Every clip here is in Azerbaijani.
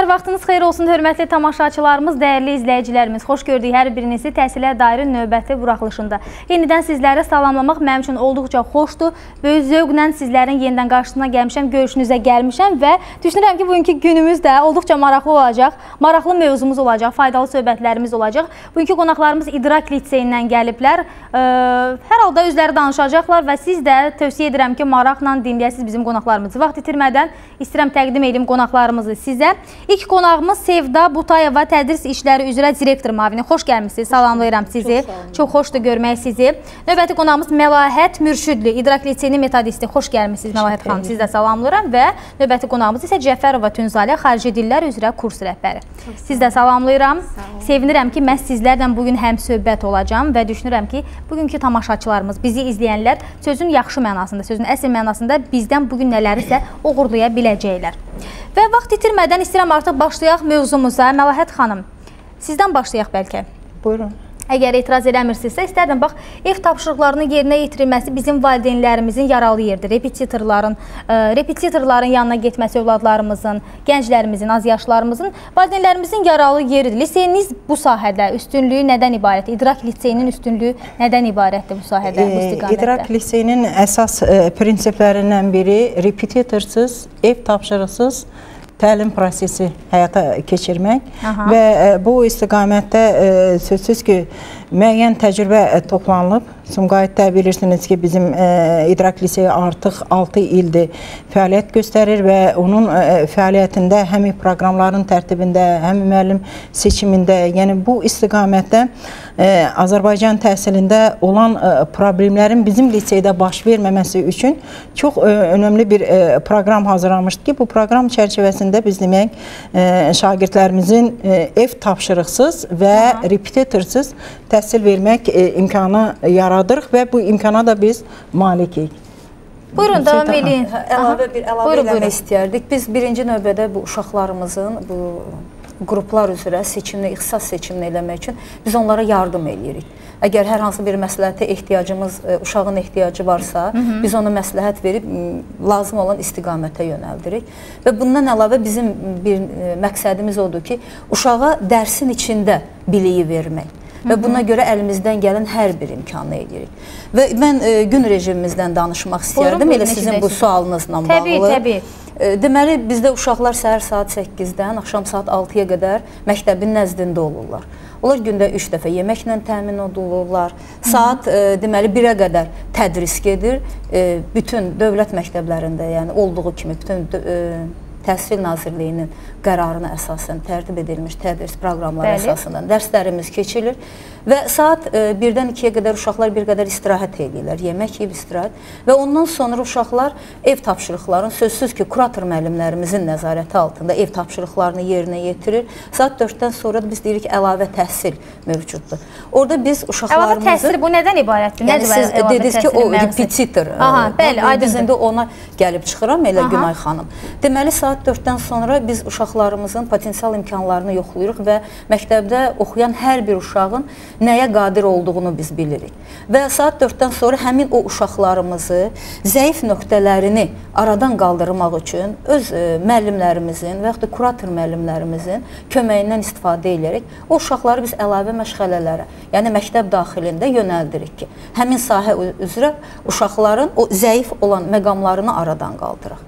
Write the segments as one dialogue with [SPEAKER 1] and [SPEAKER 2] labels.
[SPEAKER 1] Hər vaxtınız xeyir olsun, hörmətli tamaşaçılarımız, dəyərli izləyicilərimiz. Xoş gördük hər birinizi təhsilə dair növbəti buraxılışında. Yenidən sizləri salamlamaq mənim üçün olduqca xoşdur. Böyük zövqlə sizlərin yenidən qarşısına gəlmişəm, görüşünüzə gəlmişəm və düşünürəm ki, bugünkü günümüz də olduqca maraqlı olacaq. Maraqlı mövzumuz olacaq, faydalı söhbətlərimiz olacaq. Bugünkü qonaqlarımız İdrak Liseyindən gəliblər. Hər halda özləri danışacaqlar və siz də tövsiyə edirəm ki, maraqla dinləyəsiniz bizim qonaqlarımızı. Vaxt itirmədən istəyirəm təqdim edim qonaqlarımızı sizə. İlk qonağımız Sevda Butayeva, tədris işləri üzrə direktor müavini. Xoş gəlmişsiniz, salamlayıram sizi. Çox xoşdur görmək sizi. Növbəti qonağımız Məlahət Mürşüdlü, İdrak Liseyinin metodisti. Xoş gəlmişsiniz Məlahət xanım, siz də salamlayıram və növbəti qonağımız isə Cəfərova Tünzalə, xarici dillər üzrə kurs rəhbəri. Siz də salamlayıram. Sevinirəm ki, məhz sizlərlə bugün həm söhbət olacağam və düşünürəm ki, bugünkü tamaşaçılarımız, bizi izləyənlər sözün yaxşı mənasında, sözün əsl mənasında bizdən bugün nələrisə uğurlaya biləcəklər. Və vaxt itirmədən istəyirəm artıq başlayaq mövzumuza. Məlahət xanım, sizdən başlayaq bəlkə.
[SPEAKER 2] Buyurun.
[SPEAKER 1] Əgər etiraz eləmirsinizsə, istərdim, bax, ev tapşırıqlarını yerinə yetirilməsi bizim valideynlərimizin yaralı yerdir. Repetitorların yanına getməsi övladlarımızın, gənclərimizin, az yaşlarımızın, valideynlərimizin yaralı yeridir. Liseyiniz bu sahədə üstünlüyü nədən ibarətdir? İdrak Liseyinin üstünlüyü nədən ibarətdir bu sahədə, bu istiqamətdə?
[SPEAKER 2] İdrak Liseyinin əsas prinsiplərindən biri repetitorsuz, ev tapşırıqsız təlim prosesi həyata keçirmək və bu istiqamətdə sözsüz ki, müəyyən təcrübə toplanılıb. Sumqayıtda bilirsiniz ki, bizim İdrak Liseyi artıq 6 ildir fəaliyyət göstərir və onun fəaliyyətində həm proqramların tərtibində, həm müəllim seçimində, yəni bu istiqamətdə Azərbaycan təhsilində olan problemlərin bizim liseydə baş verməməsi üçün çox önəmli bir proqram hazırlamışdı ki, bu proqram çərçivəsində biz demək şagirdlərimizin ev tapşırıqsız və repetitorsuz təhsil vermək imkanı yaradırıq və bu imkana da biz malikik.
[SPEAKER 1] Buyurun, davam edin.
[SPEAKER 3] Əlavə eləmək istəyərdik. Biz birinci növbədə bu uşaqlarımızın bu qruplar üzrə seçimini, ixtisas seçimini eləmək üçün biz onlara yardım edirik. Əgər hər hansı bir məsləhətə ehtiyacımız, uşağın ehtiyacı varsa, biz ona məsləhət verib lazım olan istiqamətə yönəldirik. Və bundan əlavə bizim bir məqsədimiz odur ki, uşağa dərsin içində biliyi vermək. Və buna görə əlimizdən gələn hər bir imkanı edirik. Və mən gün rejimimizdən danışmaq istəyərdim, elə sizin bu sualınızla bağlı.
[SPEAKER 1] Təbii.
[SPEAKER 3] Deməli, bizdə uşaqlar səhər saat 8-dən axşam saat 6-ya qədər məktəbin nəzdində olurlar. Onlar gündə 3 dəfə yeməklə təmin olunurlar. Saat deməli 1-ə qədər tədris gedir. Bütün dövlət məktəblərində, yəni olduğu kimi bütün Təhsil Nazirliyinin qərarına əsasən tərtib edilmiş tədris proqramları əsasından dərslərimiz keçilir və saat 1-dən 2-yə qədər uşaqlar bir qədər istirahət edirlər, yemək yeyib istirahət və ondan sonra uşaqlar ev tapşırıqlarını, sözsüz ki, kurator müəllimlərimizin nəzarəti altında ev tapşırıqlarını yerinə yetirir. Saat 4-dən sonra da biz deyirik əlavə təhsil mövcuddur. Orada biz uşaqlarımızı...
[SPEAKER 1] Əlavə təhsil bu nədən ibarətdir?
[SPEAKER 3] Yəni siz dediniz ki, o repetitor.
[SPEAKER 1] Bəli,
[SPEAKER 3] biz indi ona gəlib çıxıram, elə Günay xanım. Deməli, saat 4-dən sonra biz uşaqlarımızın potensial imkanlarını yoxlayırıq və məktəbdə oxuyan hər bir uşağın nəyə qadir olduğunu biz bilirik. Və saat 4-dən sonra həmin o uşaqlarımızı zəif nöqtələrini aradan qaldırmaq üçün öz müəllimlərimizin və yaxud da kurator müəllimlərimizin köməyindən istifadə edərək o uşaqları biz əlavə məşğələlərə, yəni məktəb daxilində yönəldirik ki, həmin sahə üzrə uşaqların o zəif olan məqamlarını aradan qaldıraq.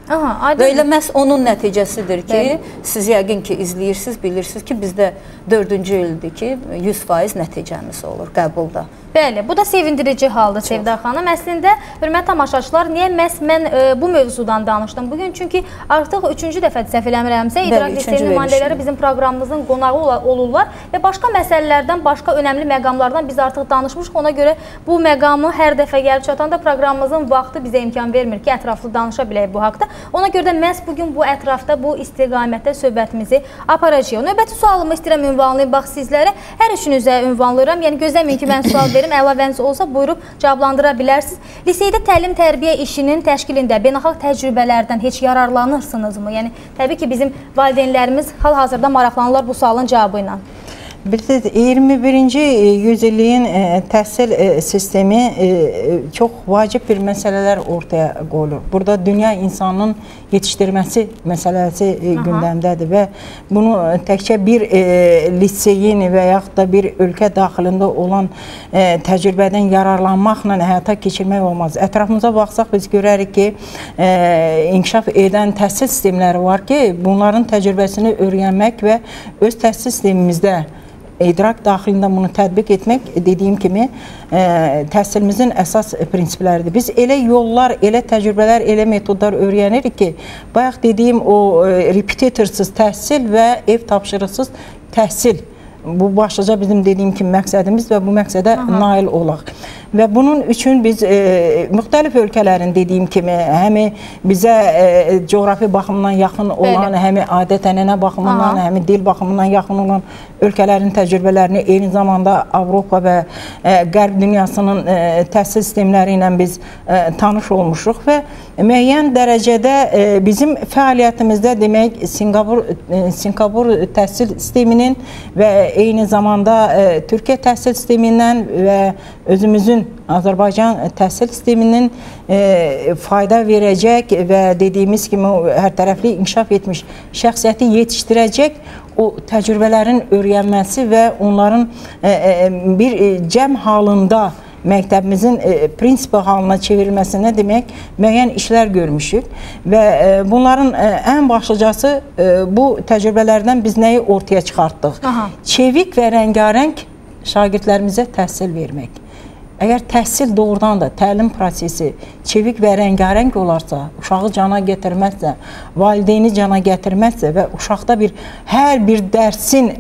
[SPEAKER 3] Və elə məhz onun nəticəsidir ki, siz yəqin ki, izləyirsiniz, bilirsiniz ki, bizdə 4-cü ildir ki, 100% nəticəmiz olur qəbulda.
[SPEAKER 1] Bəli, bu da sevindirici haldır Sevda xanım. Əslində, hörmətli tamaşaçılar, niyə məhz mən bu mövzudan danışdım bugün? Çünki artıq 3-cü dəfə səhv eləmirəmsə, İdrak Liseyinin nümayəndələri bizim proqramımızın qonağı olurlar və başqa məsələlərdən, başqa önəmli məqamlardan biz artıq danışmışıq. Ona görə bu məqamı hər dəfə gəlib çatanda proqramımızın vaxtı bizə imkan vermir ki, ətraflı danışa bilək bu haqda. Ona görə də məhz bugün bu ətrafda, bu istiqamətdə söhbətimizi aparacağıq. Növbəti sualımı istəyirəm ünvanlayım, bax sizlərə. Hər üçünüzə ünvanlayıram. Yəni gözləməyin ki, mən sual verim. Əlavəniz olsa buyurub cavablandıra bilərsiniz. Liseydə təlim-tərbiyə işinin təşkilində beynəlxalq təcrübələrdən heç yararlanırsınızmı? Yəni təbii ki, bizim valideynlərimiz hal-hazırda maraqlanırlar bu sualın cavabı ilə.
[SPEAKER 2] Bilirsiniz, 21-ci yüzilliyin təhsil sistemi çox vacib bir məsələlər ortaya qoyulur. Burada dünya insanının yetişdirməsi məsələsi gündəmdədir və bunu təkcə bir liseyin və yaxud da bir ölkə daxilində olan təcrübədən yararlanmaqla həyata keçirmək olmaz. Ətrafımıza baxsaq biz görərik ki, inkişaf edən təhsil sistemləri var ki, bunların təcrübəsini öyrənmək və öz təhsil sistemimizdə idrak daxilində bunu tətbiq etmək, dediyim kimi, təhsilimizin əsas prinsipləridir. Biz elə yollar, elə təcrübələr, elə metodlar öyrənirik ki, bayaq dediyim o repetitorsuz təhsil və ev tapşırıqsız təhsil. Bu başlıca bizim dediyim kimi məqsədimiz və bu məqsədə nail olaq. Və bunun üçün biz müxtəlif ölkələrin dediyim kimi, həmi bizə coğrafi baxımdan yaxın olan, həmi adət-ənənə baxımından, həmi dil baxımından yaxın olan ölkələrin təcrübələrini, eyni zamanda Avropa və Qərb dünyasının təhsil sistemləri ilə biz tanış olmuşuq və müəyyən dərəcədə bizim fəaliyyətimizdə demək Singapur təhsil sisteminin və eyni zamanda Türkiyə təhsil sistemindən və özümüzün Azərbaycan təhsil sisteminin fayda verəcək və dediyimiz kimi hər tərəfli inkişaf etmiş şəxsiyyəti yetişdirəcək o təcrübələrin öyrənməsi və onların bir cəm halında məktəbimizin prinsipi halına çevrilməsinə demək müəyyən işlər görmüşük və bunların ən başlıcası bu təcrübələrdən biz nəyi ortaya çıxartdıq? Çevik və rəngarəng şagirdlərimizə təhsil vermək. Əgər təhsil doğrudan da təlim prosesi çevik və rəngarəng olarsa, uşağı cana gətirməzsə, valideyni cana gətirməzsə və uşaqda hər bir dərsin,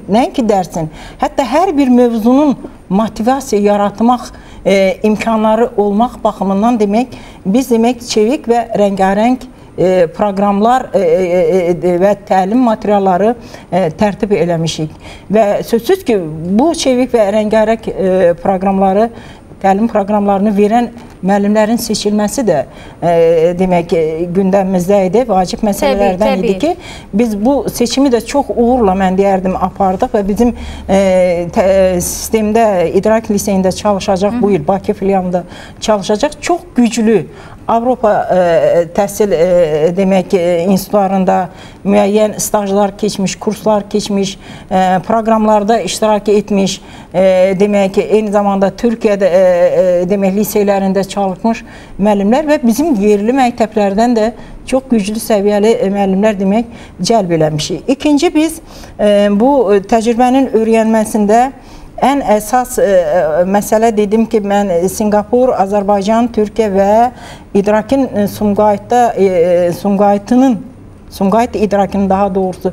[SPEAKER 2] nəinki dərsin, hətta hər bir mövzunun motivasiya yaratmaq imkanları olmaq baxımından demək, biz çevik və rəngarəng proqramlar və təlim materialları tərtib eləmişik. Və sözsüz ki, bu çevik və rəngarəng proqramları, təlim proqramlarını verən müəllimlərin seçilməsi də demək gündəmimizdə idi, vacib məsələlərdən idi ki, biz bu seçimi də çox uğurla, mən deyərdim, apardıq və bizim sistemdə, İdrak liseyində çalışacaq, bu il Bakı filialında çalışacaq çox güclü Avropa təhsil demək institutlarında müəyyən stajlar keçmiş, kurslar keçmiş, proqramlarda iştirak etmiş, demək eyni zamanda Türkiyədə demək liseylərində çalışmış müəllimlər və bizim yerli məktəblərdən də çox güclü səviyyəli müəllimlər demək cəlb eləmişik. İkinci biz bu təcrübənin öyrənməsində ən əsas məsələ dedim ki, mən Singapur, Azərbaycan, Türkiyə və İdrakin Sumqayıt idrakının daha doğrusu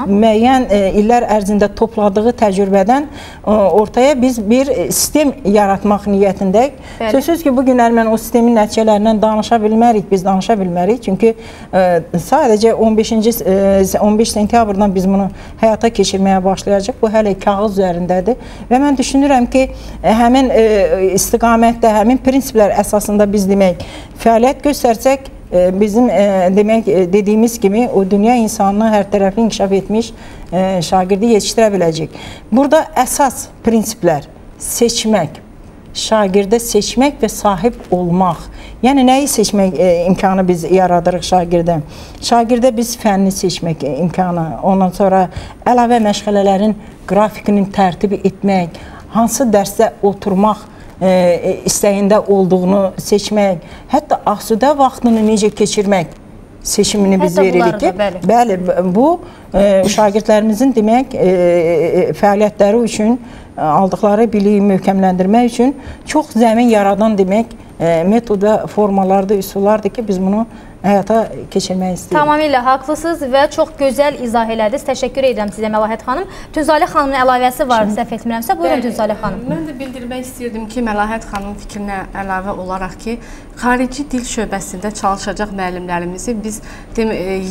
[SPEAKER 2] müəyyən illər ərzində topladığı təcrübədən ortaya biz bir sistem yaratmaq niyyətindəyik. Sözsüz ki, bugünlər mən o sistemin nəticələrindən danışa bilmərik, biz danışa bilmərik. Çünki sadəcə 15 sentyabrdan biz bunu həyata keçirməyə başlayacaq. Bu hələ kağız üzərindədir və mən düşünürəm ki, həmin istiqamətdə, həmin prinsiplər əsasında biz demək fəaliyyət göstərsək, bizim demək dediyimiz kimi o dünya insanına hər tərəfli inkişaf etmiş şagirdi yetişdirə biləcək. Burada əsas prinsiplər seçmək, şagirdə seçmək və sahib olmaq. Yəni nəyi seçmək imkanı biz yaradırıq şagirdə? Şagirdə biz fənni seçmək imkanı, ondan sonra əlavə məşğələlərin qrafikini tərtib etmək, hansı dərsdə oturmaq istəyində olduğunu seçmək, hətta asudə vaxtını necə keçirmək seçimini biz veririk ki, bəli, bu şagirdlərimizin demək fəaliyyətləri üçün aldıqları biliyi möhkəmləndirmək üçün çox zəmin yaradan demək metod və formalardır, üsullardır ki, biz bunu həyata keçirmək istəyirik.
[SPEAKER 1] Tamamilə haqlısınız və çox gözəl izah elədiniz. Təşəkkür edirəm sizə Məlahət xanım. Tünzalə xanımın əlavəsi var, səhv etmirəmsə. Buyurun Tünzalə xanım.
[SPEAKER 4] Mən də bildirmək istəyirdim ki, Məlahət xanımın fikrinə əlavə olaraq ki, xarici dil şöbəsində çalışacaq müəllimlərimizi biz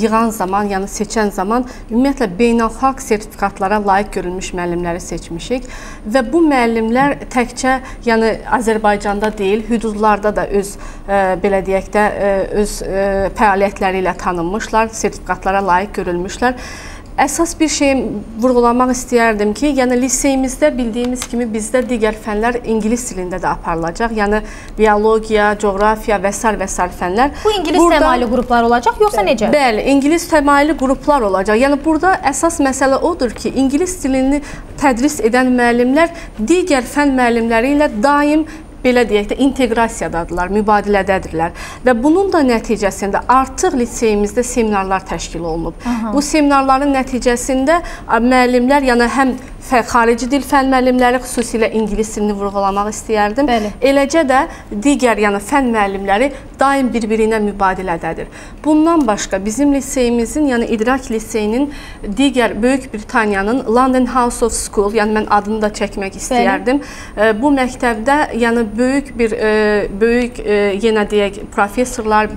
[SPEAKER 4] yığan zaman, yəni seçən zaman ümumiyyətlə beynəlxalq sertifikatlara layiq görülmüş müəllimləri seçmişik və bu müəllimlər təkcə yəni Azərbaycanda deyil, hüdudlarda da öz belə deyək də öz fəaliyyətləri ilə tanınmışlar, sertifikatlara layiq görülmüşlər. əsas bir şey vurğulamaq istəyərdim ki, yəni liseyimizdə bildiyimiz kimi bizdə digər fənlər ingilis dilində də aparılacaq. Yəni biologiya, coğrafiya və s. fənlər.
[SPEAKER 1] Bu ingilis təmayüllü qruplar olacaq, yoxsa necə?
[SPEAKER 4] Bəli, ingilis təmayüllü qruplar olacaq. Yəni burada əsas məsələ odur ki, ingilis dilini tədris edən müəllimlər digər fən müəllimləri ilə daim belə deyək də inteqrasiyadadırlar, mübadilədədirlər və bunun da nəticəsində artıq liseyimizdə seminarlar təşkil olunub. Bu seminarların nəticəsində müəllimlər, yəni həm xarici dil fən müəllimləri, xüsusilə ingilis dilini vurğulamaq istəyərdim. Eləcə də digər, yəni fən müəllimləri daim bir-biri ilə mübadilədədir. Bundan başqa bizim liseyimizin, yəni İdrak liseyinin digər Böyük Britaniyanın London House of School, yəni mən adını da çəkmək istəyərdim. Bu məktəbdə, yəni böyük yenə deyək, professorlar,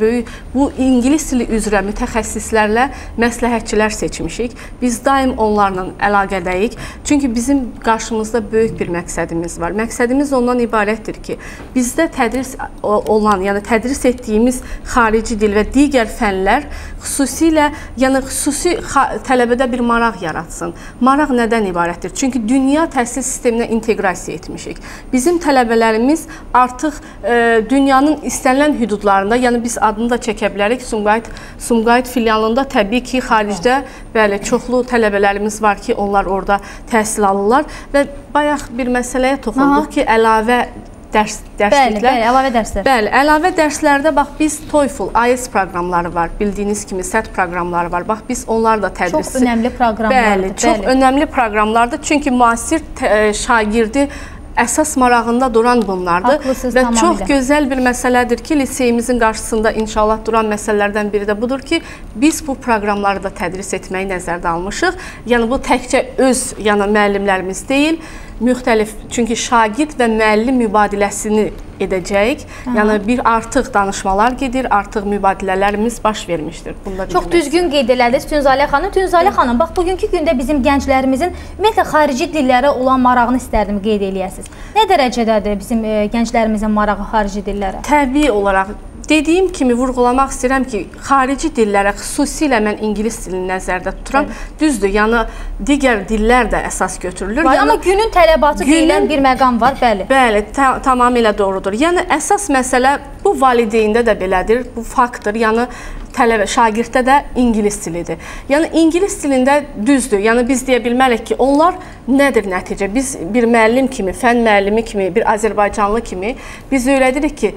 [SPEAKER 4] bu ingilis dili üzrə mütəxəssislərlə məsləhətçilər seçmişik. Biz daim onlarla əlaqədəyik. Çünki bizim qarşımızda böyük bir məqsədimiz var. Məqsədimiz ondan ibarətdir ki, bizdə tədris olan, yəni tədris etdiyimiz xarici dil və digər fənlər xüsusilə, yəni xüsusi tələbədə bir maraq yaratsın. Maraq nədən ibarətdir? Çünki dünya təhsil sisteminə inteqrasiya etmişik. Bizim tələbələrimiz artıq dünyanın istənilən hüdudlarında, yəni biz adını da çəkə bilərik, Sumqayıt filialında təbii ki, xaricdə çoxlu tələbələrimiz var ki, onlar orada təhsil alırlar və bayaq bir məsələyə toxunduq ki, əlavə dərsliklər.
[SPEAKER 1] Bəli, əlavə dərslər.
[SPEAKER 4] Bəli, əlavə dərslərdə bax biz TOEFL, IELTS proqramları var, bildiyiniz kimi SAT proqramları var. Bax biz onları da tədris.
[SPEAKER 1] Çox önəmli proqramlardır.
[SPEAKER 4] Bəli, çox önəmli proqramlardır. Çünki müasir şagirdi əsas marağında duran bunlardır.
[SPEAKER 1] Haqlısınız,
[SPEAKER 4] və
[SPEAKER 1] tamamilə.
[SPEAKER 4] çox gözəl bir məsələdir ki, liseyimizin qarşısında inşallah duran məsələlərdən biri də budur ki, biz bu proqramları da tədris etməyi nəzərdə almışıq. Yəni bu təkcə öz müəllimlərimiz deyil, müxtəlif, çünki şagird və müəllim mübadiləsini edəcəyik. Yəni bir artıq danışmalar gedir, artıq mübadilələrimiz baş vermişdir.
[SPEAKER 1] Çox düzgün qeyd elədiniz Tünzalə xanım. Tünzalə xanım, bax bugünkü gündə bizim gənclərimizin ümumiyyətlə xarici dillərə olan marağını istərdim qeyd eləyəsiniz. Nə dərəcədədir bizim gənclərimizin marağı xarici dillərə?
[SPEAKER 4] Təbii olaraq dediyim kimi vurğulamaq istəyirəm ki, xarici dillərə, xüsusilə mən ingilis dilini nəzərdə tuturam. Düzdür, yəni digər dillər də əsas götürülür.
[SPEAKER 1] Amma günün tələbatı deyilən bir məqam var, bəli.
[SPEAKER 4] Bəli, tamamilə doğrudur. Yəni əsas məsələ bu valideyndə də belədir, bu faktdır. Yəni şagirddə də ingilis dilidir. Yəni ingilis dilində düzdür. Yəni biz deyə bilmərik ki, onlar nədir nəticə? Biz bir müəllim kimi, fən müəllimi kimi, bir Azərbaycanlı kimi biz öyrədirik ki,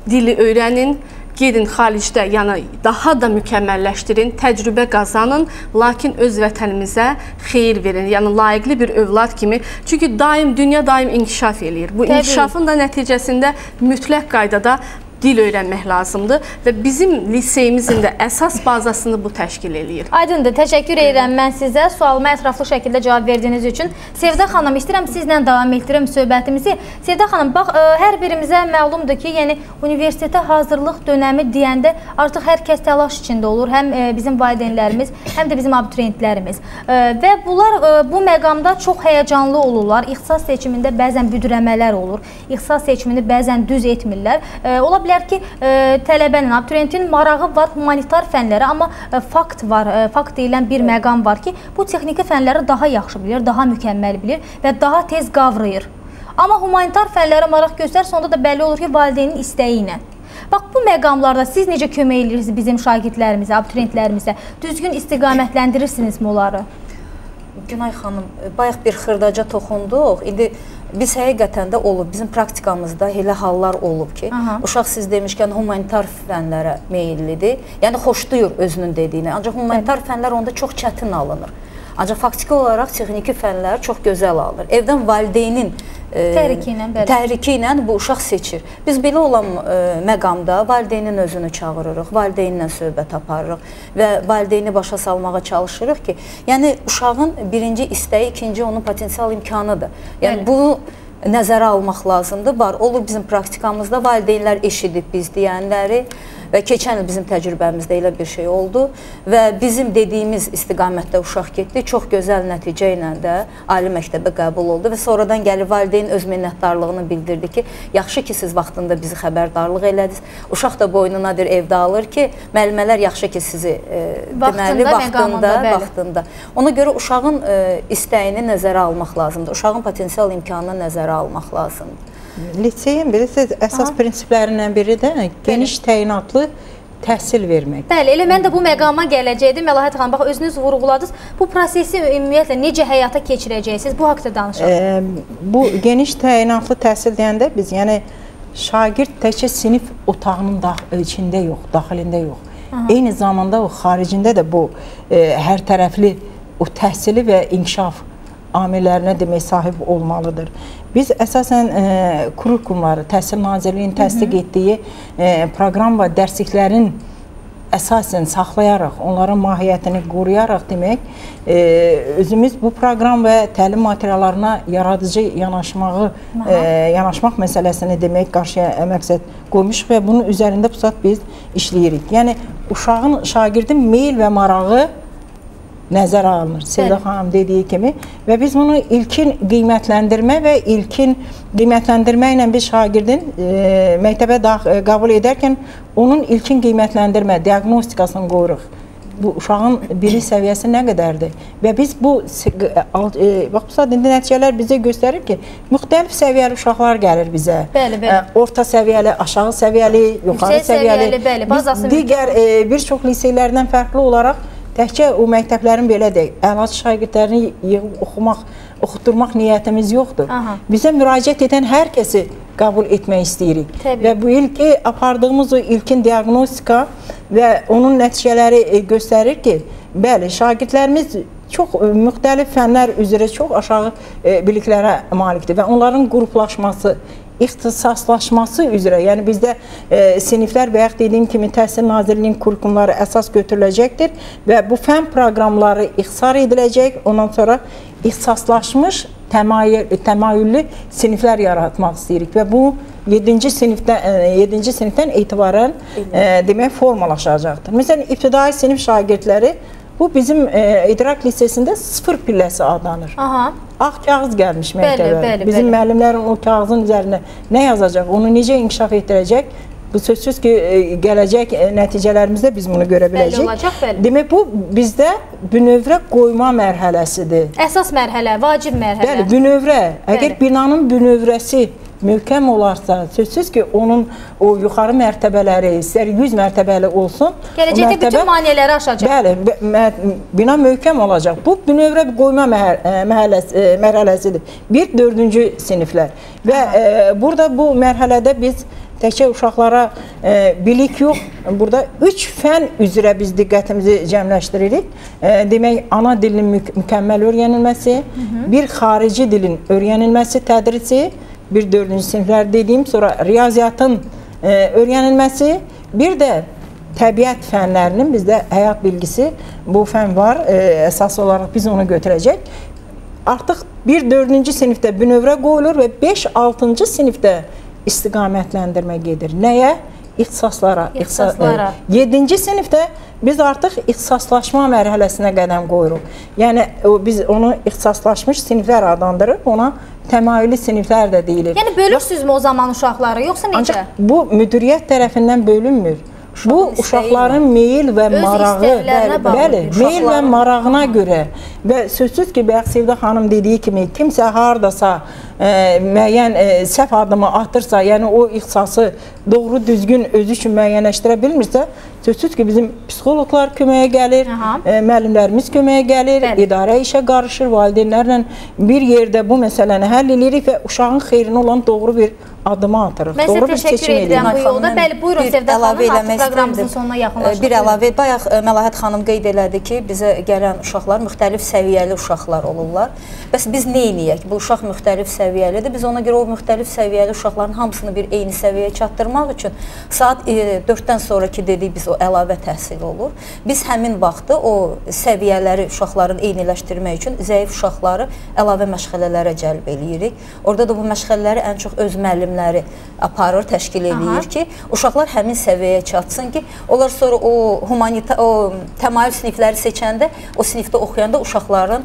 [SPEAKER 4] dili öyrənin, gedin xaricdə, yəni daha da mükəmməlləşdirin, təcrübə qazanın, lakin öz vətənimizə xeyir verin, yəni layiqli bir övlad kimi. Çünki dünya daim inkişaf eləyir. Bu inkişafın da nəticəsində mütləq qaydada dil öyrənmək lazımdır və bizim liseyimizin də əsas bazasını bu təşkil eləyir.
[SPEAKER 1] Aydındır, təşəkkür edirəm mən sizə sualıma ətraflı şəkildə cavab verdiyiniz üçün. Sevda xanım, istəyirəm sizlə davam etdirəm söhbətimizi. Sevda xanım, bax, hər birimizə məlumdur ki, yəni universitetə hazırlıq dönəmi deyəndə artıq hər kəs təlaş içində olur, həm bizim valideynlərimiz, həm də bizim abituriyentlərimiz. Və bunlar bu məqamda çox həyəcanlı olurlar. İxtisas seçimində bəzən büdrəmələr olur, ixtisas seçimini bəzən düz etmirlər. Ola bilər ki, tələbənin, abituriyentin marağı var humanitar fənlərə, amma fakt var, fakt deyilən bir məqam var ki, bu texniki fənləri daha yaxşı bilir, daha mükəmməl bilir və daha tez qavrayır. Amma humanitar fənlərə maraq göstər, sonda da bəlli olur ki, valideynin istəyi ilə. Bax, bu məqamlarda siz necə kömək edirsiniz bizim şagirdlərimizə, abituriyentlərimizə? Düzgün istiqamətləndirirsinizmi onları?
[SPEAKER 3] Günay xanım, bayaq bir xırdaca toxunduq. İndi biz həqiqətən də olub, bizim praktikamızda elə hallar olub ki, uşaq siz demişkən humanitar fənlərə meyillidir. Yəni xoşlayır özünün dediyini. Ancaq humanitar fənlər onda çox çətin alınır. Ancaq faktiki olaraq texniki fənlər çox gözəl alınır. Evdən valideynin təhriki ilə bu uşaq seçir. Biz belə olan məqamda valideynin özünü çağırırıq, valideyninlə söhbət aparırıq və valideyni başa salmağa çalışırıq ki, yəni uşağın birinci istəyi, ikinci onun potensial imkanıdır. Yəni bunu nəzərə almaq lazımdır. Olur bizim praktikamızda valideynlər eşidib biz deyənləri və keçən il bizim təcrübəmizdə elə bir şey oldu və bizim dediyimiz istiqamətdə uşaq getdi. Çox gözəl nəticə ilə də ali məktəbə qəbul oldu və sonradan gəlib valideyn öz minnətdarlığını bildirdi ki, yaxşı ki siz vaxtında bizi xəbərdarlıq elədiniz. Uşaq da boynuna bir evdə alır ki, müəllimələr yaxşı ki sizi deməli vaxtında. Ona görə uşağın istəyini nəzərə almaq lazımdır. Uşağın potensial imkanını nəzərə almaq lazımdır.
[SPEAKER 2] Liseyin bilirsiniz, əsas prinsiplərindən biri də geniş təyinatlı təhsil vermək.
[SPEAKER 1] Bəli, elə mən də bu məqama gələcəkdim. Məlahət xanım, bax, özünüz vurğuladınız. Bu prosesi ümumiyyətlə necə həyata keçirəcəksiniz? Bu haqda danışaq.
[SPEAKER 2] Bu geniş təyinatlı təhsil deyəndə biz, yəni, şagird təkcə sinif otağının içində yox, daxilində yox. Eyni zamanda o xaricində də bu hər tərəfli o təhsili və inkişaf amillərinə demək sahib olmalıdır. Biz əsasən kurikulumları, Təhsil Nazirliyinin təsdiq etdiyi proqram və dərsliklərin əsasən saxlayaraq, onların mahiyyətini qoruyaraq demək, özümüz bu proqram və təlim materiallarına yaradıcı yanaşmaq məsələsini demək qarşıya məqsəd qoymuşuq və bunun üzərində bu saat biz işləyirik. Yəni, uşağın, şagirdin meyil və marağı nəzərə alınır, Sevda xanım dediyi kimi və biz bunu ilkin qiymətləndirmə və ilkin qiymətləndirmə ilə bir şagirdin məktəbə qəbul edərkən onun ilkin qiymətləndirmə, diaqnostikasını qoyuruq. Bu uşağın bilik səviyyəsi nə qədərdir və biz bu nəticələr bizə göstərir ki, müxtəlif səviyyəli uşaqlar gəlir bizə. Orta səviyyəli, aşağı səviyyəli, yuxarı səviyyəli, digər bir çox liseylərdən fərqli olaraq təkcə o məktəblərin belə deyək, əlaçı şagirdlərini yığıb oxutturmaq niyyətimiz yoxdur. Bizə müraciət edən hər kəsi qəbul etmək istəyirik. Və bu ilki apardığımız o ilkin diaqnostika və onun nəticələri göstərir ki, bəli, şagirdlərimiz çox müxtəlif fənlər üzrə çox aşağı biliklərə malikdir və onların qruplaşması, ixtisaslaşması üzrə, yəni bizdə siniflər və yaxud dediyim kimi Təhsil Nazirliyinin kurikulumları əsas götürüləcəkdir və bu fən proqramları ixtisar ediləcək, ondan sonra ixtisaslaşmış təmayüllü siniflər yaratmaq istəyirik və bu 7-ci sinifdən etibarən demək formalaşacaqdır. Məsələn, ibtidai sinif şagirdləri bu bizim İdrak Lisesində 0 pilləsi adlanır. Ağ kağız gəlmiş məktəbə. Bizim müəllimlərin o kağızın üzərində nə yazacaq, onu necə inkişaf etdirəcək? Bu sözsüz ki, gələcək nəticələrimizdə biz bunu görə biləcək. Demək, bu bizdə bünövrə qoyma mərhələsidir.
[SPEAKER 1] Əsas mərhələ, vacib mərhələ.
[SPEAKER 2] Bəli, bünövrə. Əgər binanın bünövrəsi möhkəm olarsa, sözsüz ki, onun o yuxarı mərtəbələri, istər 100 mərtəbəli olsun,
[SPEAKER 1] gələcəkdə bütün maneələri aşacaq.
[SPEAKER 2] Bəli, bina möhkəm olacaq. Bu, bünövrə qoyma mərhələsidir. 1-4-cü siniflər. Və burada bu mərhələdə biz təkcə uşaqlara bilik yox, burada 3 fən üzrə biz diqqətimizi cəmləşdiririk. Demək, ana dilinin mükəmməl öyrənilməsi, bir xarici dilin öyrənilməsi, tədrisi, 1-4-cü siniflər dediyim, sonra riyaziyyatın öyrənilməsi, bir də təbiət fənlərinin bizdə həyat bilgisi, bu fən var, əsas olaraq biz onu götürəcək. Artıq 1-4-cü sinifdə bünövrə qoyulur və 5-6-cı sinifdə istiqamətləndirmə gedir. Nəyə? İxtisaslara. 7-ci sinifdə biz artıq ixtisaslaşma mərhələsinə qədəm qoyuruq. Yəni, biz onu ixtisaslaşmış siniflər adlandırıb, ona təmayüllü siniflər də deyilir.
[SPEAKER 1] Yəni, bölürsünüzmü o zaman uşaqları, yoxsa necə?
[SPEAKER 2] Ancaq bu müdiriyyət tərəfindən bölünmür. Bu, uşaqların meyil və marağı, meyil və marağına görə və sözsüz ki, Sevda xanım dediyi kimi, kimsə haradasa müəyyən səhv adımı atırsa, yəni o ixtisası doğru düzgün özü üçün müəyyənləşdirə bilmirsə, sözsüz ki, bizim psixoloqlar köməyə gəlir, müəllimlərimiz köməyə gəlir, idarə işə qarışır, valideynlərlə bir yerdə bu məsələni həll edirik və uşağın xeyrinə olan doğru bir adımı atırıq.
[SPEAKER 1] Mən sizə təşəkkür edirəm bu yolda. Bəli, buyurun Sevda xanım, artıq proqramımızın sonuna yaxınlaşırıq.
[SPEAKER 3] Bir əlavə, bayaq Məlahət xanım qeyd elədi ki, bizə gələn uşaqlar müxtəlif səviyyəli uşaqlar olurlar. Bəs biz nə edək? Bu uşaq müxtəlif səviyyəlidir. Biz ona görə o müxtəlif səviyyəli uşaqların hamısını bir eyni səviyyəyə çatdırmaq üçün saat 4-dən sonraki dedik biz o əlavə təhsil olur. Biz həmin vaxtı o səviyyələri uşaqların eyniləşdirmək üçün zəif uşaqları əlavə məşğələlərə cəlb eləyirik. Orada da bu məşğələləri ən çox öz müəllimləri aparır, təşkil eləyir ki, uşaqlar həmin səviyyəyə çatsın ki, onlar sonra o təmayül sinifləri seçəndə, o sinifdə oxuyanda uşaqların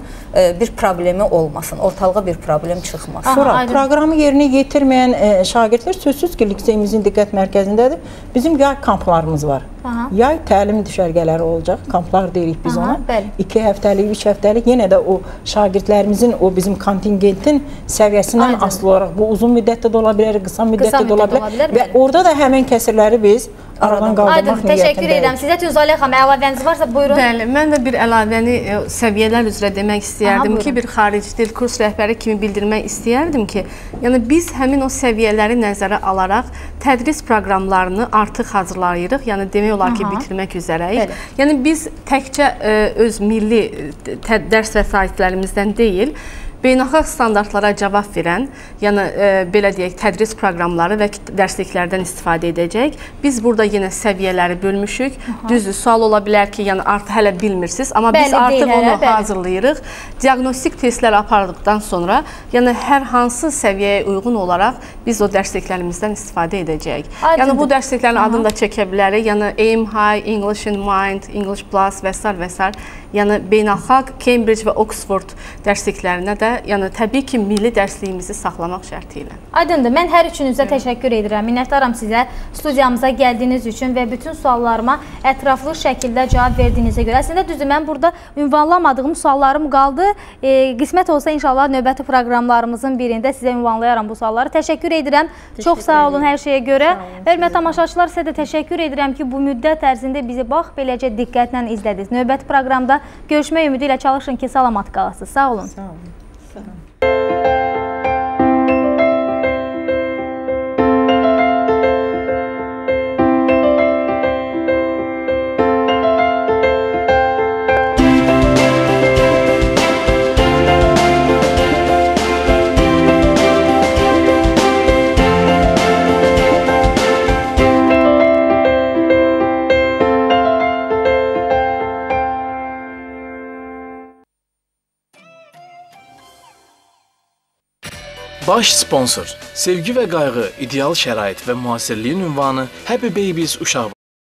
[SPEAKER 3] bir problemi olmasın, ortalığa bir problem çıxmasın.
[SPEAKER 2] Sonra proqramı yerinə yetirməyən şagirdlər sözsüz ki, liseyimizin diqqət mərkəzindədir. Bizim yay kamplarımız var. Yay təlim düşərgələri olacaq, kamplar deyirik biz ona. 2 həftəlik, 3 həftəlik, yenə də o şagirdlərimizin, o bizim kontingentin səviyyəsindən asılı olaraq bu uzun müddətdə də ola bilər, qısa müddətdə də ola bilər və orada da həmin kəsirləri biz aradan qaldırmaq niyyətindəyik.
[SPEAKER 1] Təşəkkür edirəm. Sizə Tünzalə xanım, əlavəniz varsa buyurun.
[SPEAKER 4] Bəli, mən də bir əlavəni səviyyələr üzrə demək istəyərdim ki, bir xarici dil kurs rəhbəri kimi bildirmək istəyərdim ki, yəni biz həmin o səviyyələri nəzərə alaraq tədris proqramlarını artıq hazırlayırıq, yəni demək olar ki, bitirmək üzrəyik. Yəni biz təkcə öz milli dərs vəsaitlərimizdən deyil, beynəlxalq standartlara cavab verən, yəni belə deyək, tədris proqramları və dərsliklərdən istifadə edəcək. Biz burada yenə səviyyələri bölmüşük. Düzdür, sual ola bilər ki, yəni artıq hələ bilmirsiniz, amma biz artıq onu hazırlayırıq. Diaqnostik testlər apardıqdan sonra, yəni hər hansı səviyyəyə uyğun olaraq biz o dərsliklərimizdən istifadə edəcəyik. Yəni bu dərsliklərin adını da çəkə bilərik. Yəni Aim High, English in Mind, English Plus və s. Yəni beynəlxalq Cambridge və Oxford dərsliklərinə də, yəni təbii ki, milli dərsliyimizi saxlamaq şərti ilə.
[SPEAKER 1] Aydındır. Mən hər üçünüzə təşəkkür edirəm. Minnətdaram sizə studiyamıza gəldiyiniz üçün və bütün suallarıma ətraflı şəkildə cavab verdiyinizə görə. Əslində düzdür, mən burada ünvanlamadığım suallarım qaldı. Qismət olsa inşallah növbəti proqramlarımızın birində sizə ünvanlayaram bu sualları. Təşəkkür edirəm. Çox sağ olun hər şeyə görə. Hörmətli tamaşaçılar, sizə də təşəkkür edirəm ki, bu müddət ərzində bizi bax beləcə diqqətlə izlədiniz. Növbəti proqramda görüşmək ümidi ilə çalışın ki, salamat qalasınız. Sağ olun.
[SPEAKER 2] Sağ olun.
[SPEAKER 5] Baş sponsor, sevgi və qayğı, ideal şərait və müasirliyin ünvanı Happy Babies uşaq